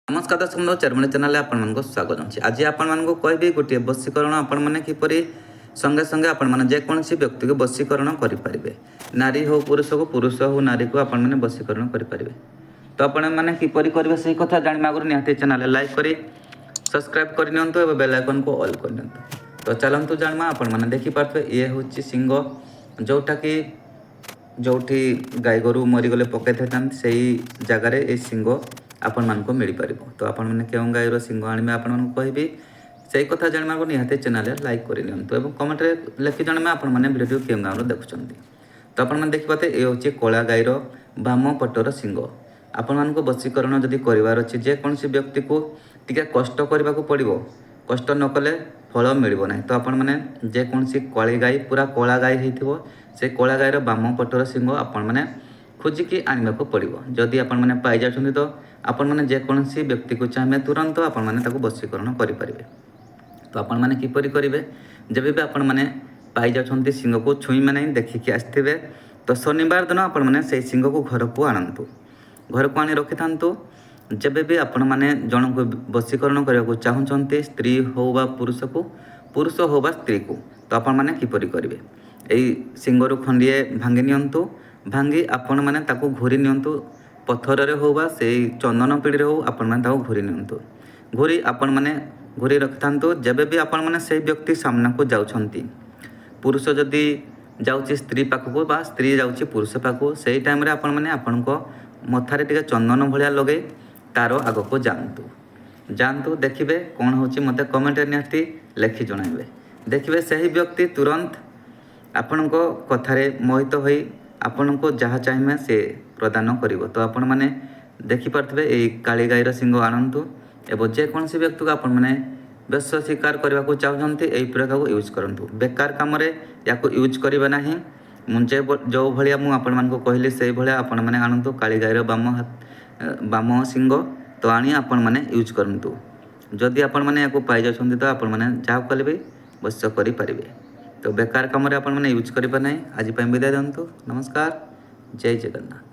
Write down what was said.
नमस्कार दर्शक बंधु चरमणी चैनल आपको स्वागत अच्छे। आज आपको कहबी गोटे बशीकरण आपने किपर संगे संगे आपने जेकोसी व्यक्ति को बशीकरण करेंगे। नारी हो पुरुष को पुरुष हो नारी को आपने बशीकरण करेंगे। तो आपने किपर करेंगे से कथा जाना आगुरी निहाती चैनल लाइक कर सब्सक्राइब कर बेल आइकन को ऑल कर। तो चलतु जाना आपने देखिपे ये हूँ सिंह जोटा कि जोठी गाई गोरु मरीगले पकई था से जगार ये सिंह आपण मानक मिल पार। तो आपण मैंने क्यों गाईर सिंह आने आपण मानक कहबी से कथा जाना को निहाती चैनल लाइक कर कमेंट लिखि जन आपने भिडियो क्यों गाँव देखुं। तो आपने देखिपे ये हूँ कला गाईर बाम पटर सिंह। आपण मानक बशीकरण जदि करार अच्छी जेकोसी व्यक्ति को टिके कष्ट करने को पड़ो, कष्ट न कले फल मिल ना। तो आपण मैंने जेकोसी कली गाई पूरा कला गाई हो से कला गाईर बाम पटर सिंह आपण मैंने खोजिकी आने को पड़ो। जदि आपण मैंने पाई जाती तो आपण मैंने जेकोसी व्यक्ति को चाहिए तुरंत आपण मैंने बशीकरण करेंगे। तो आपण मैंने किपरि करेंगे जब भी आपण मैंने पाई जाती सिंह को छुईमे नहीं देखिकी आसवे तो शनिवार दिन आपण मैंने से सिंह को घर को आणतु, घर को आनी रखि था। जब भी आपण मैंने जन को बशीकरण करने को चाहते स्त्री हो बा पुरुष हो बा स्त्री को तो आपण मैंने किपरि करेंगे यही सिंगर खंडे भांगी नियंतु, भांगी आपण मैंने ताको घोरी नियंतु पत्थर रे हो बा से चंदन पीढ़ी हो आपण मैंने ताको घोरी नियंतु। घोरी आपण मैंने घोरी रखि था। जब भी आपण मैंने से व्यक्ति सामना को जाउछंती, पुरुष जदि जाउची स्त्री पाखको बा स्त्री जाउची पुरुष पाखको से टाइम रे आपण मैंने आपण को मथारे टिके चंदन भलिया लगे तार आग को जानतु देखिए कौन होची मते कमेंट निहाती लिखि जणाइबे। देखिए सही व्यक्ति तुरंत आपण को कथारे मोहित होई आपण को जहाँ चाहिए से प्रदान करिवो। तो आपण मैंने देखिपे यही काली गाईर सिंह आणतु एवं जेकोसी व्यक्ति को आपण मैंने बेश शिकार करने को चाहते यही प्रकार को यूज करूँ। बेकार कम या यूज करेंगे ना। मुझे जो भाया मुझे कहली से भाया आपण मैंने आणतु काली गाईर बाम सिंह तो आनी आपण मैंने यूज करूँ। जदि आपण मैंने या पाई जाती तो आपण मैंने जहाँ कले भी बश करेंगे। तो बेकार कम मैंने यूज करेंगे ना। आज विदाय दिंतु। नमस्कार, जय जगन्नाथ।